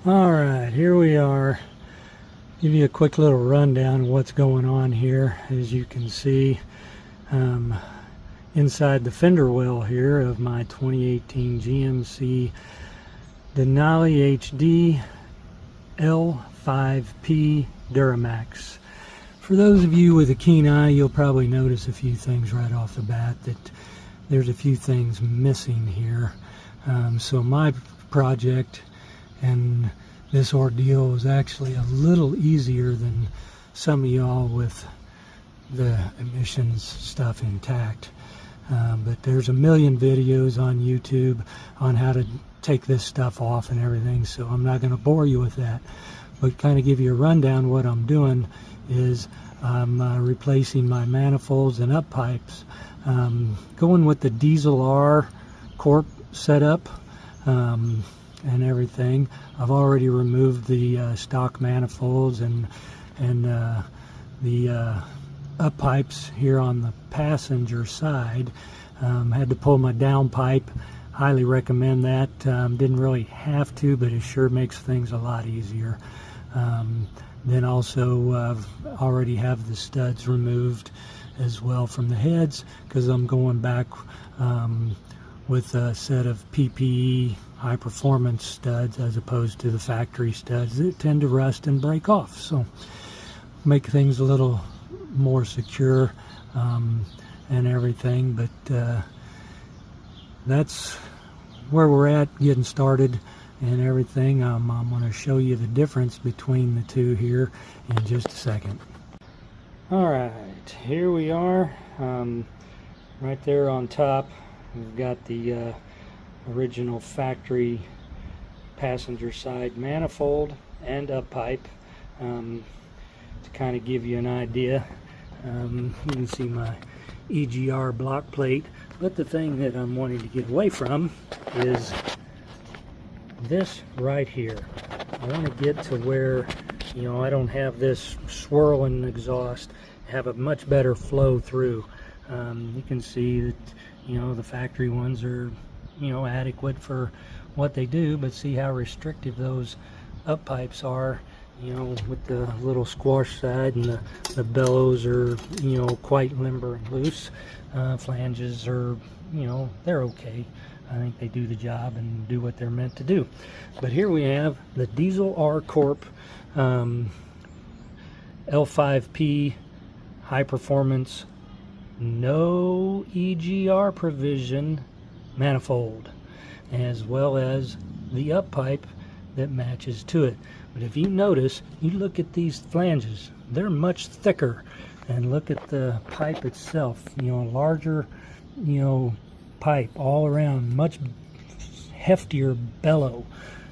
Alright, here we are. Give you a quick little rundown of what's going on here. As you can see, inside the fender well here of my 2018 GMC Denali HD L5P Duramax. For those of you with a keen eye, you'll probably notice a few things right off the bat, that there's a few things missing here. So my project and this ordeal is actually a little easier than some of y'all with the emissions stuff intact. But there's a million videos on YouTube on how to take this stuff off and everything, so I'm not going to bore you with that. But kind of give you a rundown. What I'm doing is I'm replacing my manifolds and up pipes, going with the Diesel R Corp setup and everything. I've already removed the stock manifolds and the up pipes here on the passenger side. Had to pull my down pipe. Highly recommend that. Didn't really have to, but it sure makes things a lot easier. Then also already have the studs removed as well from the heads, because I'm going back with a set of PPE high performance studs as opposed to the factory studs that tend to rust and break off. So make things a little more secure and everything. But that's where we're at getting started and everything. I'm going to show you the difference between the two here in just a second. Alright, here we are. Right there on top we've got the original factory passenger side manifold and up pipe. To kind of give you an idea, you can see my EGR block plate, but the thing that I'm wanting to get away from is this right here. I want to get to where, you know, I don't have this swirling exhaust, have a much better flow through. You can see that, you know, the factory ones are, you know, adequate for what they do, but see how restrictive those up pipes are, you know, with the little squash side, and the bellows are, you know, quite limber and loose. Flanges are, you know, they're okay. I think they do the job and do what they're meant to do. But here we have the Diesel R Corp L5P high performance, no EGR provision manifold, as well as the up pipe that matches to it. But if you notice, you look at these flanges, they're much thicker, and look at the pipe itself, you know, larger, you know, pipe all around, much heftier bellow,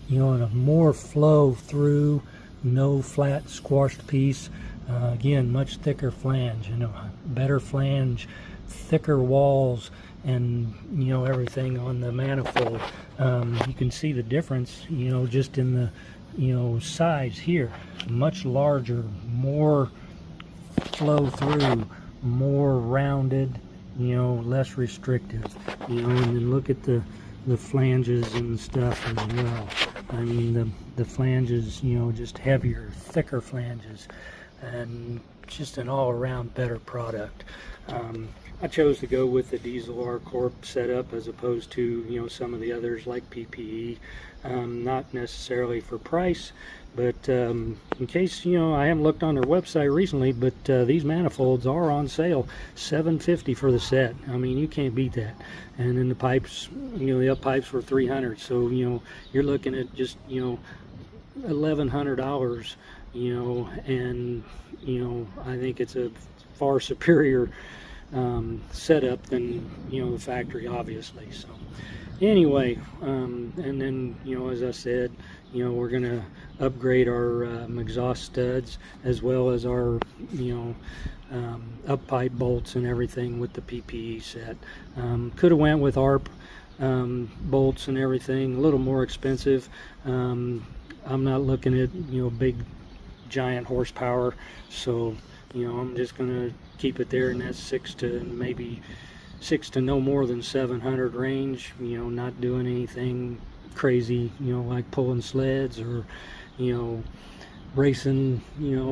you know, and a more flow through, no flat squashed piece. Again, much thicker flange, you know, better flange, thicker walls, and, you know, everything on the manifold. You can see the difference, you know, just in the, you know, size here. Much larger, more flow through, more rounded, you know, less restrictive, you know. And then look at the flanges and stuff as well. I mean, the flanges, you know, just heavier, thicker flanges, and just an all-around better product. I chose to go with the Diesel R Corp setup as opposed to, you know, some of the others like PPE. Not necessarily for price, but in case, you know, I haven't looked on their website recently, but these manifolds are on sale, $750 for the set. I mean, you can't beat that. And then the pipes, you know, the up pipes were $300, so, you know, you're looking at just, you know, $1,100, you know, and, you know, I think it's a far superior setup than, you know, the factory, obviously. So anyway, and then, you know, as I said, you know, we're gonna upgrade our exhaust studs as well as our, you know, up pipe bolts and everything with the PPE set. Could have went with ARP bolts and everything, a little more expensive. I'm not looking at, you know, big giant horsepower, so, you know, I'm just gonna keep it there in that 6 to no more than 700 range, you know, not doing anything crazy, like pulling sleds or, racing,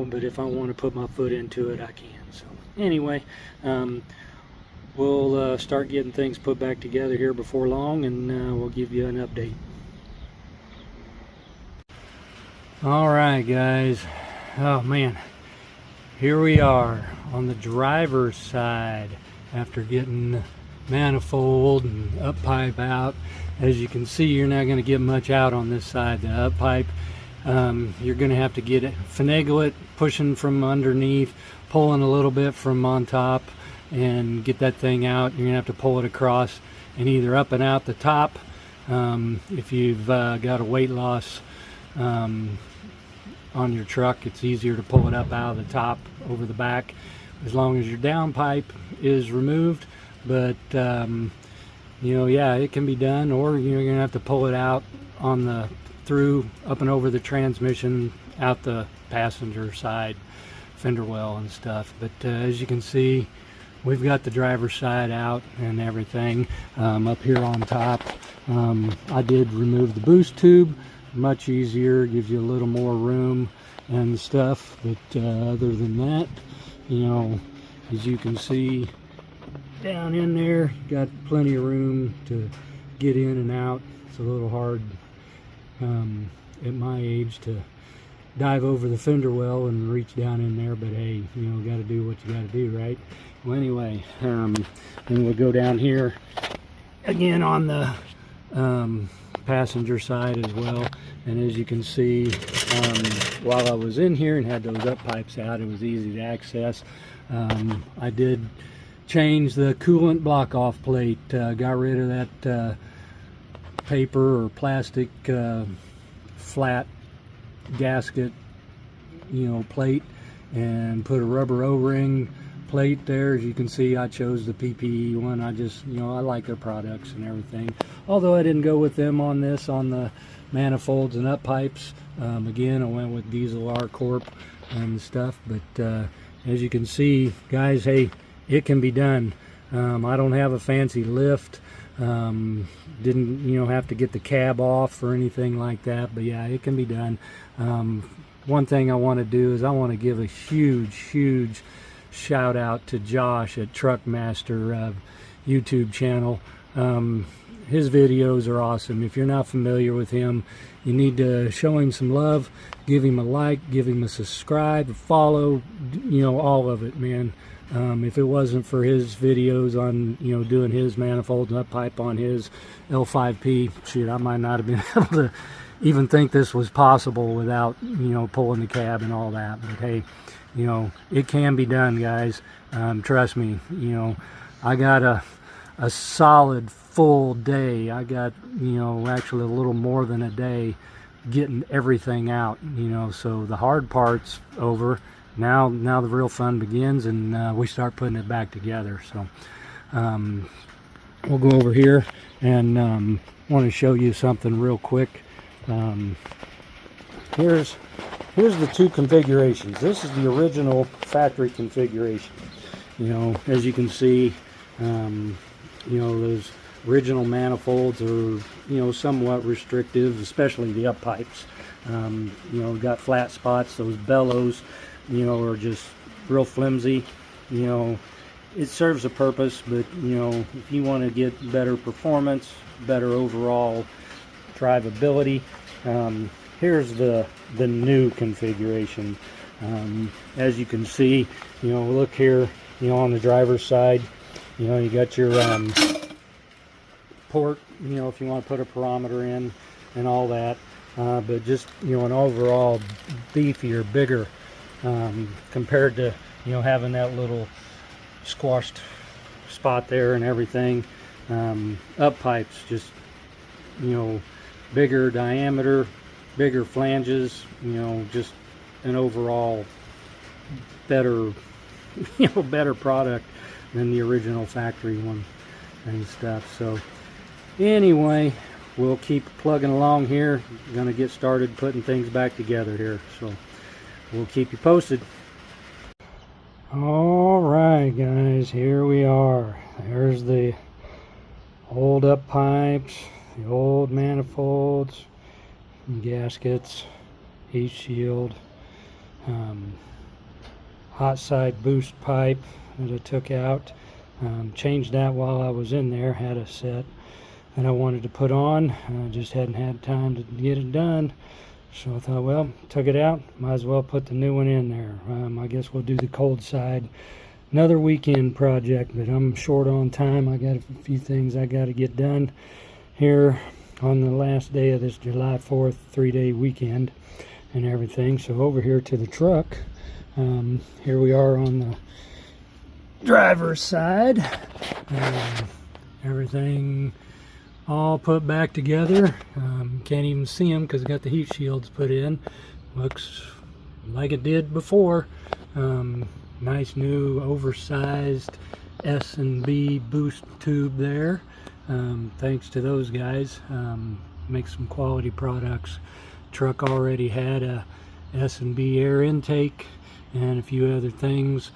but if I want to put my foot into it, I can. So anyway, we'll start getting things put back together here before long, and we'll give you an update. All right, guys. Oh man, here we are on the driver's side after getting manifold and up pipe out. As you can see, you're not going to get much out on this side. The up pipe, you're going to have to get it, finagle it, pushing from underneath, pulling a little bit from on top, and get that thing out. You're going to have to pull it across and either up and out the top. If you've got a weight loss on your truck, it's easier to pull it up out of the top over the back, as long as your down pipe is removed. But yeah, it can be done, or you're gonna have to pull it out on the through up and over the transmission, out the passenger side fender well and stuff. But as you can see, we've got the driver's side out and everything. Up here on top, I did remove the boost tube. Much easier, gives you a little more room and stuff. But other than that, as you can see down in there, got plenty of room to get in and out. It's a little hard at my age to dive over the fender well and reach down in there, but hey, got to do what you got to do, right? Well, anyway, then we'll go down here again on the passenger side as well. And as you can see, while I was in here and had those up pipes out, it was easy to access. I did change the coolant block off plate, got rid of that paper or plastic flat gasket plate, and put a rubber O-ring plate there. As you can see, I chose the PPE one. I just I like their products and everything, although I didn't go with them on this, on the manifolds and up pipes. Again, I went with Diesel R Corp and stuff. But as you can see, guys, hey, it can be done. I don't have a fancy lift, didn't have to get the cab off or anything like that, but yeah, it can be done. One thing I want to do is I want to give a huge shout out to Josh at Truckmaster YouTube channel. His videos are awesome. If you're not familiar with him, you need to show him some love, give him a like, give him a subscribe, a follow, all of it, man. If it wasn't for his videos on doing his manifold and up pipe on his L5P, shit, I might not have been able to even think this was possible without pulling the cab and all that. But hey, it can be done, guys. Trust me. I got a solid full day. I got actually a little more than a day getting everything out. So the hard part's over. Now the real fun begins, and we start putting it back together. So we'll go over here and want to show you something real quick. Here's the two configurations. This is the original factory configuration. As you can see, those original manifolds are somewhat restrictive, especially the up pipes. Got flat spots. Those bellows are just real flimsy. It serves a purpose, but if you want to get better performance, better overall drivability, here's the new configuration. As you can see, look here, on the driver's side, you got your port, if you want to put a barometer in and all that, but just an overall beefier, bigger, compared to having that little squashed spot there and everything. Up pipes, just bigger diameter, bigger flanges, just an overall better better product than the original factory one and stuff. So anyway, we'll keep plugging along here. Gonna get started putting things back together here, so we'll keep you posted. All right, guys, here we are. There's the old up pipes. the old manifolds, gaskets, heat shield, hot side boost pipe that I took out. Changed that while I was in there. Had a set that I wanted to put on. I just hadn't had time to get it done. So I thought, well, took it out. Might as well put the new one in there. I guess we'll do the cold side. Another weekend project, but I'm short on time. I got a few things I got to get done here on the last day of this July 4th 3-day weekend and everything. So over here to the truck. Here we are on the driver's side. Everything all put back together. Can't even see them because I got the heat shields put in. Looks like it did before. Nice new oversized S&B boost tube there. Thanks to those guys. Make some quality products. Truck already had a S&B air intake and a few other things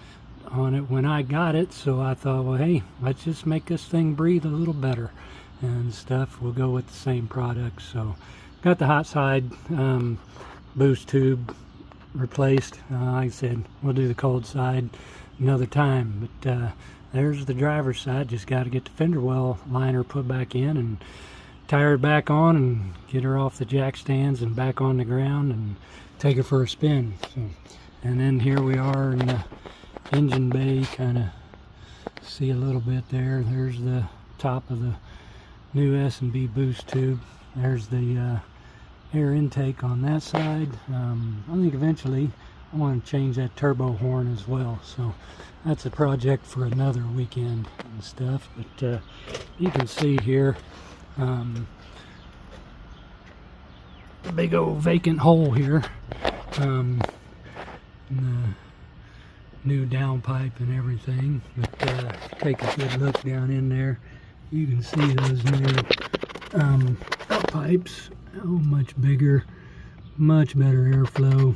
on it when I got it, so I thought, well, hey, let's just make this thing breathe a little better and stuff. We'll go with the same product. So got the hot side boost tube replaced. Like I said, we'll do the cold side another time, but there's the driver's side. Just got to get the fender well liner put back in and tire it back on and get her off the jack stands and back on the ground and take her for a spin. So, and then here we are in the engine bay, kind of see a little bit there. There's the top of the new S&B boost tube. There's the air intake on that side. I think eventually I want to change that turbo horn as well, so that's a project for another weekend and stuff. But you can see here the big old vacant hole here. The new downpipe and everything, but take a good look down in there. You can see those new up pipes. Oh, much bigger, much better airflow,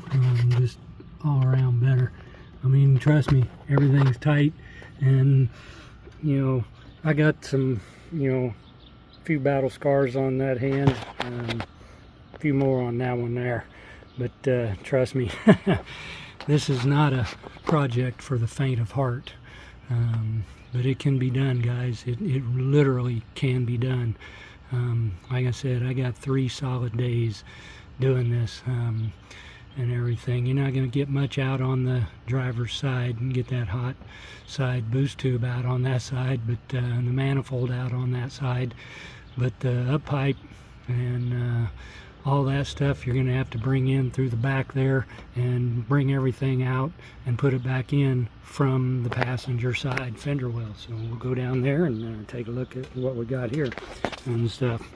just all around better. I mean, trust me, everything's tight, and you know, I got some, you know, a few battle scars on that hand, a few more on that one there, but trust me, this is not a project for the faint of heart, but it can be done, guys. It literally can be done. Like I said, I got 3 solid days doing this and everything. You're not going to get much out on the driver's side and get that hot side boost tube out on that side, but the manifold out on that side. But the up pipe and all that stuff you're going to have to bring in through the back there and bring everything out and put it back in from the passenger side fender well. So we'll go down there and take a look at what we got here and stuff.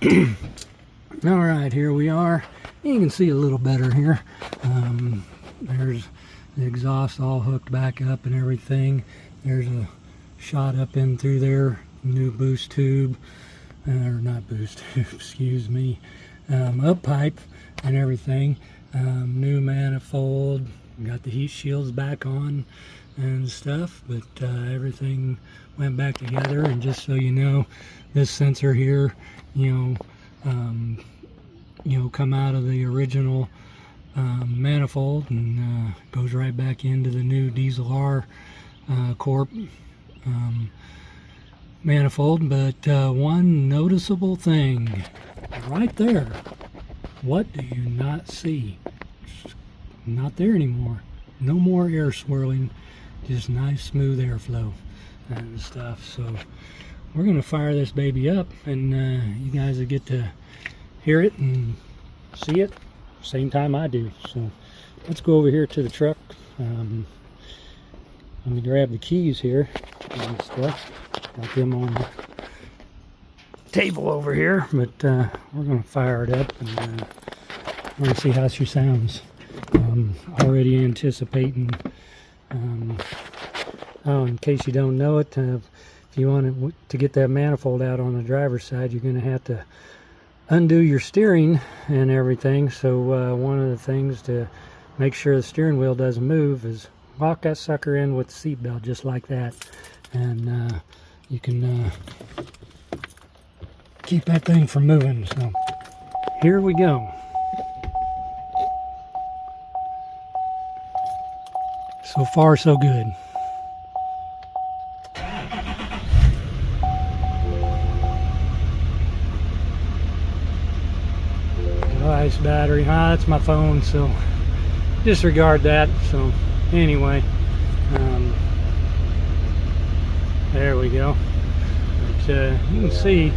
All right, here we are. You can see a little better here. There's the exhaust all hooked back up and everything. There's a shot up in through there, new boost tube, or not boost tube, excuse me, up pipe and everything. New manifold, got the heat shields back on and stuff, but everything went back together. And just so you know, this sensor here, you know, come out of the original manifold and goes right back into the new Diesel R Corp manifold. But one noticeable thing right there, what do you not see? It's not there anymore. No more air swirling, just nice smooth airflow and stuff. So we're gonna fire this baby up, and you guys will get to hear it and see it same time I do. So let's go over here to the truck. Let me grab the keys here and stuff. Got them on the table over here, but we're gonna fire it up and we're gonna see how she sounds. Already anticipating. Oh, in case you don't know it, if you want to get that manifold out on the driver's side, you're going to have to undo your steering and everything. So one of the things to make sure the steering wheel doesn't move is lock that sucker in with the seatbelt, just like that. And you can keep that thing from moving. So here we go. So far, so good. Nice battery. That's my phone, so disregard that. So anyway, there we go. But, you can see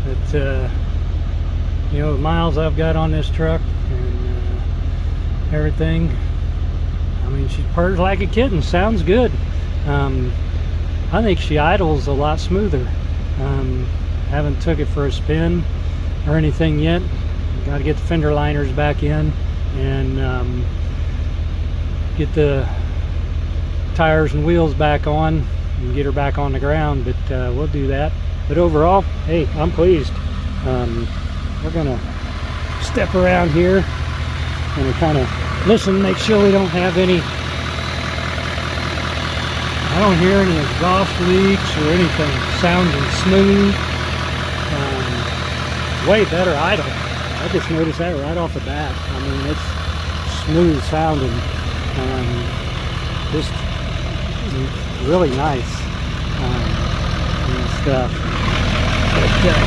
that you know, the miles I've got on this truck and everything. I mean, she purrs like a kitten. Sounds good. I think she idles a lot smoother. Haven't took it for a spin or anything yet. Got to get the fender liners back in and get the tires and wheels back on and get her back on the ground, but we'll do that. But overall, hey, I'm pleased. We're gonna step around here and kind of listen, make sure we don't have any, I don't hear any exhaust leaks or anything. Sounding smooth. Way better idle. I just noticed that right off the bat. I mean, it's smooth sounding. Just really nice and stuff. But, yeah,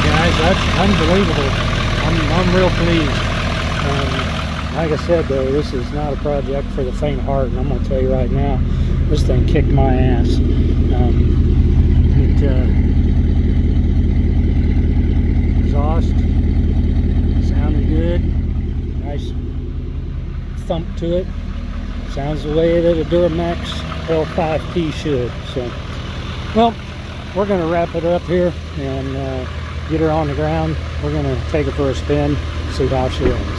guys, that's unbelievable. I'm real pleased. Like I said, though, this is not a project for the faint heart, and I'm going to tell you right now, this thing kicked my ass. Exhaust sounded good, nice thump to it. Sounds the way that a Duramax L5P should. So, well, we're going to wrap it up here and get her on the ground. We're going to take her for a spin, see how she runs.